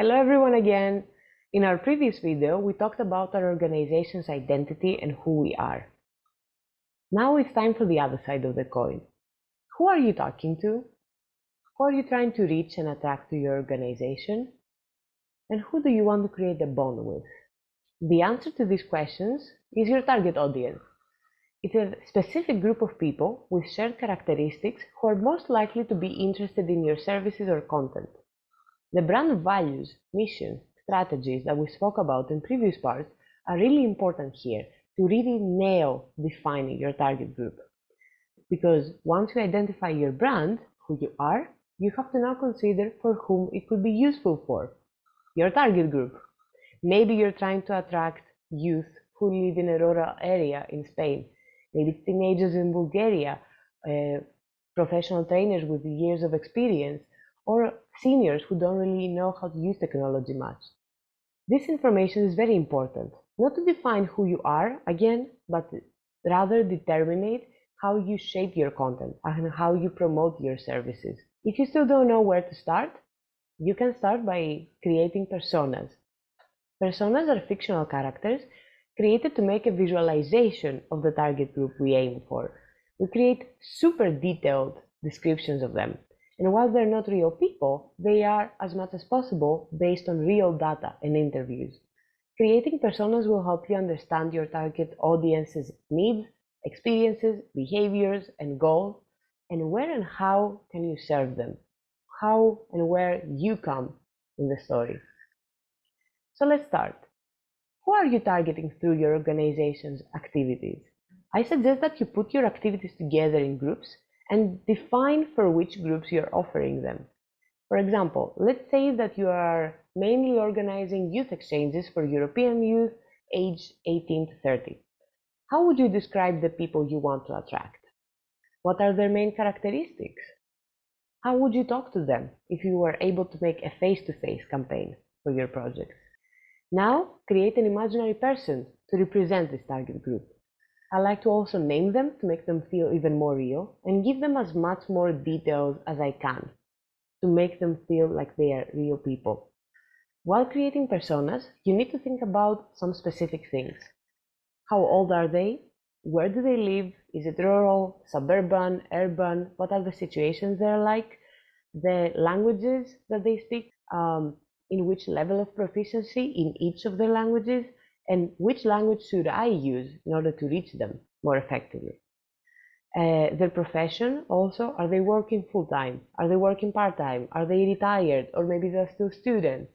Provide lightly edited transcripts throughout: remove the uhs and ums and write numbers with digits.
Hello everyone again. In our previous video, we talked about our organization's identity and who we are. Now it's time for the other side of the coin. Who are you talking to? Who are you trying to reach and attract to your organization? And who do you want to create a bond with? The answer to these questions is your target audience. It's a specific group of people with shared characteristics who are most likely to be interested in your services or content. The brand values, mission, strategies that we spoke about in previous parts are really important here to really nail defining your target group. Because once you identify your brand, who you are, you have to now consider for whom it could be useful for. Your target group. Maybe you're trying to attract youth who live in a rural area in Spain. Maybe it's teenagers in Bulgaria, professional trainers with years of experience, or seniors who don't really know how to use technology much. This information is very important, not to define who you are again, but rather determine how you shape your content and how you promote your services. If you still don't know where to start, you can start by creating personas. Personas are fictional characters created to make a visualization of the target group we aim for. We create super detailed descriptions of them. And while they're not real people, they are, as much as possible, based on real data and interviews. Creating personas will help you understand your target audience's needs, experiences, behaviors, and goals, and where and how can you serve them, how and where you come in the story. So let's start. Who are you targeting through your organization's activities? I suggest that you put your activities together in groups and define for which groups you're offering them. For example, let's say that you are mainly organizing youth exchanges for European youth aged 18 to 30. How would you describe the people you want to attract? What are their main characteristics? How would you talk to them if you were able to make a face-to-face campaign for your project? Now, create an imaginary person to represent this target group. I like to also name them to make them feel even more real and give them as much more details as I can to make them feel like they are real people. While creating personas, you need to think about some specific things. How old are they? Where do they live? Is it rural, suburban, urban? What are the situations they're like? The languages that they speak, in which level of proficiency in each of their languages, and which language should I use in order to reach them more effectively. Their profession also, are they working full-time? Are they working part-time? Are they retired? Or maybe they're still students?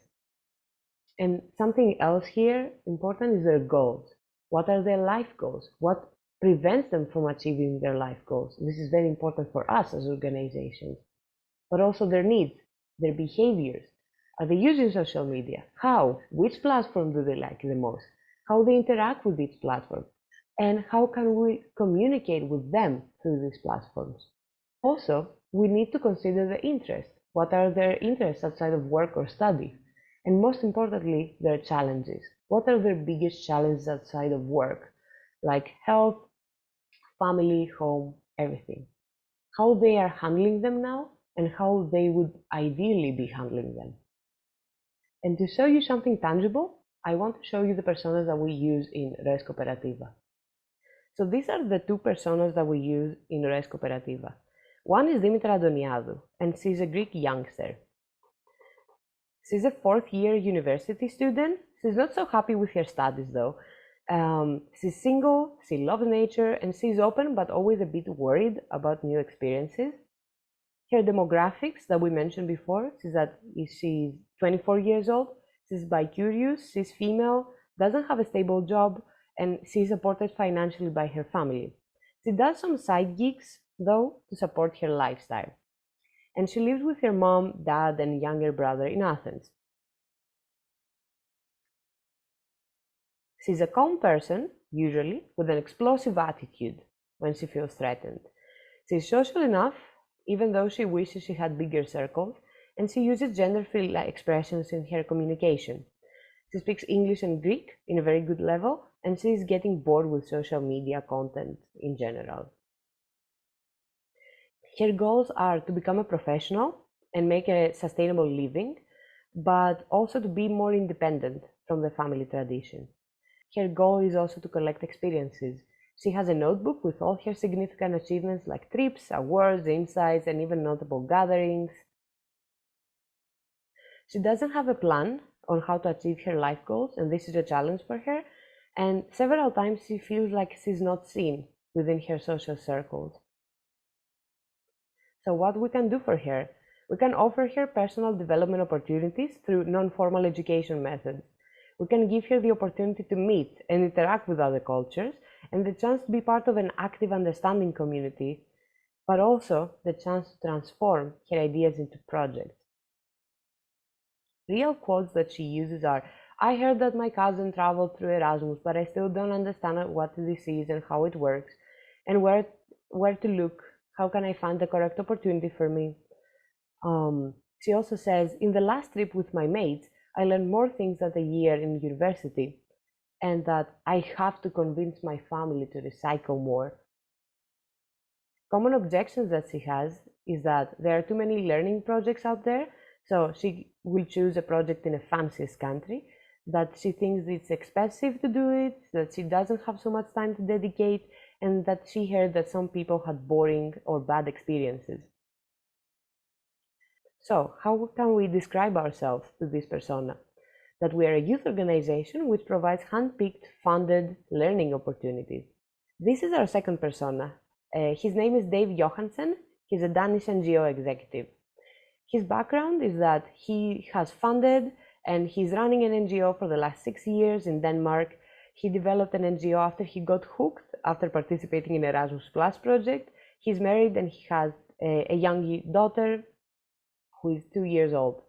And something else here important is their goals. What are their life goals? What prevents them from achieving their life goals? This is very important for us as organizations. But also their needs, their behaviors. Are they using social media? How? Which platform do they like the most? How they interact with each platform? And how can we communicate with them through these platforms? Also, we need to consider the interests. What are their interests outside of work or study? And most importantly, their challenges. What are their biggest challenges outside of work? Like health, family, home, everything. How they are handling them now and how they would ideally be handling them. And to show you something tangible, I want to show you the personas that we use in Res Cooperativa. So these are the two personas that we use in Res Cooperativa. One is Dimitra Adoniadou, and she's a Greek youngster. She's a fourth-year university student. She's not so happy with her studies though. She's single, she loves nature, and she's open but always a bit worried about new experiences. Her demographics that we mentioned before, she's 24 years old, she's bi-curious, she's female, doesn't have a stable job, and she's supported financially by her family. She does some side gigs, though, to support her lifestyle. And she lives with her mom, dad, and younger brother in Athens. She's a calm person, usually, with an explosive attitude when she feels threatened. She's social enough, even though she wishes she had bigger circles, and she uses gender-free expressions in her communication. She speaks English and Greek in a very good level, and she is getting bored with social media content in general. Her goals are to become a professional and make a sustainable living, but also to be more independent from the family tradition. Her goal is also to collect experiences. She has a notebook with all her significant achievements like trips, awards, insights, and even notable gatherings. She doesn't have a plan on how to achieve her life goals, and this is a challenge for her. And several times she feels like she's not seen within her social circles. So what we can do for her? We can offer her personal development opportunities through non-formal education methods. We can give her the opportunity to meet and interact with other cultures and the chance to be part of an active understanding community, but also the chance to transform her ideas into projects. Real quotes that she uses are, "I heard that my cousin traveled through Erasmus, but I still don't understand what this is and how it works, and where to look. How can I find the correct opportunity for me?" She also says, "In the last trip with my mates, I learned more things than a year in university, and that I have to convince my family to recycle more." Common objections that she has is that there are too many learning projects out there, so she will choose a project in a fanciest country, that she thinks it's expensive to do it, that she doesn't have so much time to dedicate, and that she heard that some people had boring or bad experiences. So, how can we describe ourselves to this persona? That we are a youth organization which provides hand-picked, funded learning opportunities. This is our second persona. His name is Dave Johansen. He's a Danish NGO executive. His background is that he has funded and he's running an NGO for the last 6 years in Denmark. He developed an NGO after he got hooked after participating in Erasmus Plus project. He's married and he has a young daughter who is 2 years old.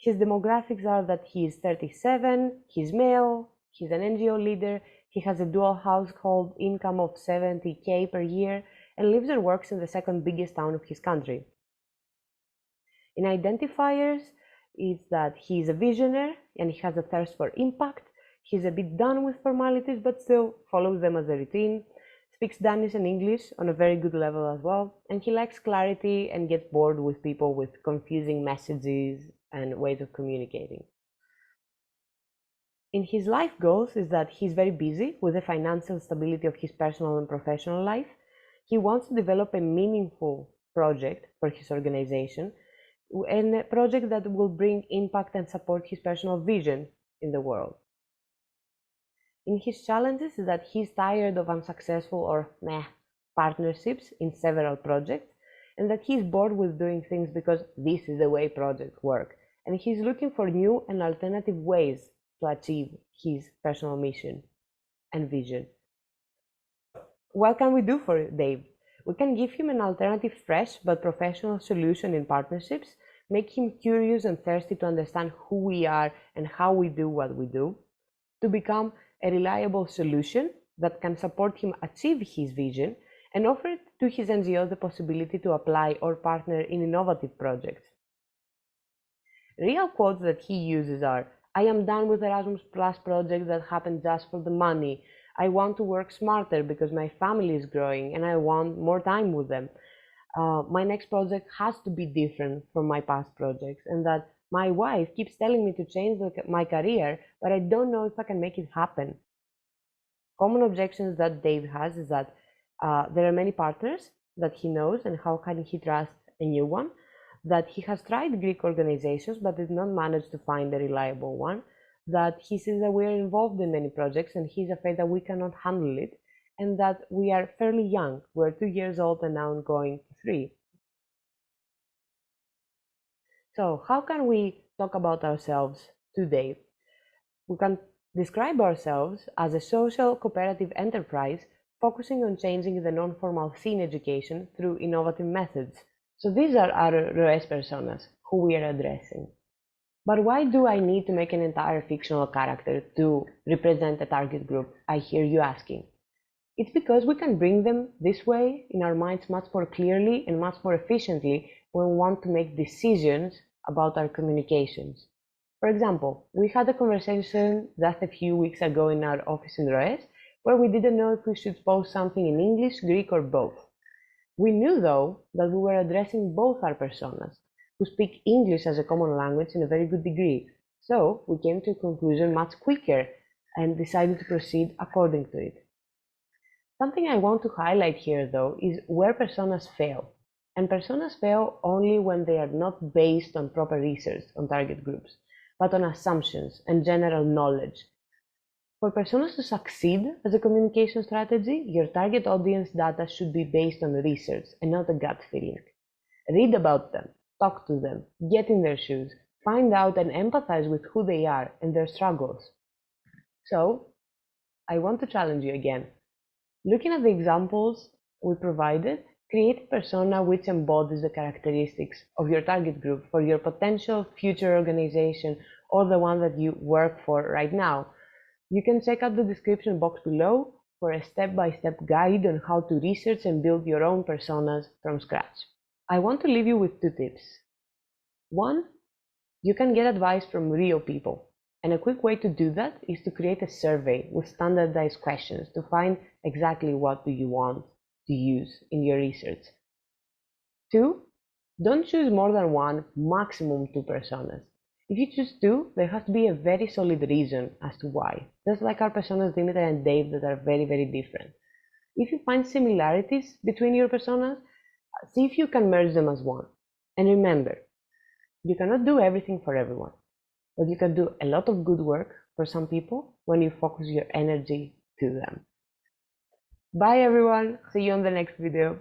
His demographics are that he is 37, he's male, he's an NGO leader, he has a dual household income of 70K per year, and lives and works in the second biggest town of his country. In identifiers, it's that he is a visionary and he has a thirst for impact. He's a bit done with formalities, but still follows them as a routine. Speaks Danish and English on a very good level as well, and he likes clarity and gets bored with people with confusing messages and ways of communicating. In his life goals is that he's very busy with the financial stability of his personal and professional life. He wants to develop a meaningful project for his organization, and a project that will bring impact and support his personal vision in the world. In his challenges is that he's tired of unsuccessful or meh partnerships in several projects, and that he's bored with doing things because this is the way projects work, and he's looking for new and alternative ways to achieve his personal mission and vision. What can we do for Dave? We can give him an alternative, fresh but professional solution in partnerships, make him curious and thirsty to understand who we are and how we do what we do, to become a reliable solution that can support him achieve his vision, and offer to his NGO the possibility to apply or partner in innovative projects. Real quotes that he uses are, "I am done with Erasmus Plus projects that happen just for the money. I want to work smarter because my family is growing and I want more time with them. My next project has to be different from my past projects, and that my wife keeps telling me to change my career, but I don't know if I can make it happen." Common objections that Dave has is that there are many partners that he knows, and how can he trust a new one? That he has tried Greek organizations but did not manage to find a reliable one. That he sees that we are involved in many projects and he's afraid that we cannot handle it, and that we are fairly young. We're 2 years old and now going to 3. So how can we talk about ourselves today? We can describe ourselves as a social cooperative enterprise focusing on changing the non-formal scene education through innovative methods. So these are our ROES personas, who we are addressing. But why do I need to make an entire fictional character to represent a target group, I hear you asking? It's because we can bring them this way in our minds much more clearly and much more efficiently when we want to make decisions about our communications. For example, we had a conversation just a few weeks ago in our office in ROES where we didn't know if we should post something in English, Greek, or both. We knew, though, that we were addressing both our personas. who speak English as a common language in a very good degree. So we came to a conclusion much quicker and decided to proceed according to it. Something I want to highlight here, though, is where personas fail. And personas fail only when they are not based on proper research on target groups, but on assumptions and general knowledge. For personas to succeed as a communication strategy, your target audience data should be based on research and not a gut feeling. Read about them, talk to them, get in their shoes, find out and empathize with who they are and their struggles. So, I want to challenge you again. Looking at the examples we provided, create a persona which embodies the characteristics of your target group for your potential future organization or the one that you work for right now. You can check out the description box below for a step-by-step guide on how to research and build your own personas from scratch. I want to leave you with 2 tips. 1, you can get advice from real people. And a quick way to do that is to create a survey with standardized questions to find exactly what do you want to use in your research. 2, don't choose more than 1, maximum 2 personas. If you choose 2, there has to be a very solid reason as to why. Just like our personas Dimitar and Dave that are very, very different. If you find similarities between your personas, see if you can merge them as one. And remember, you cannot do everything for everyone, but you can do a lot of good work for some people when you focus your energy to them. Bye everyone, see you on the next video.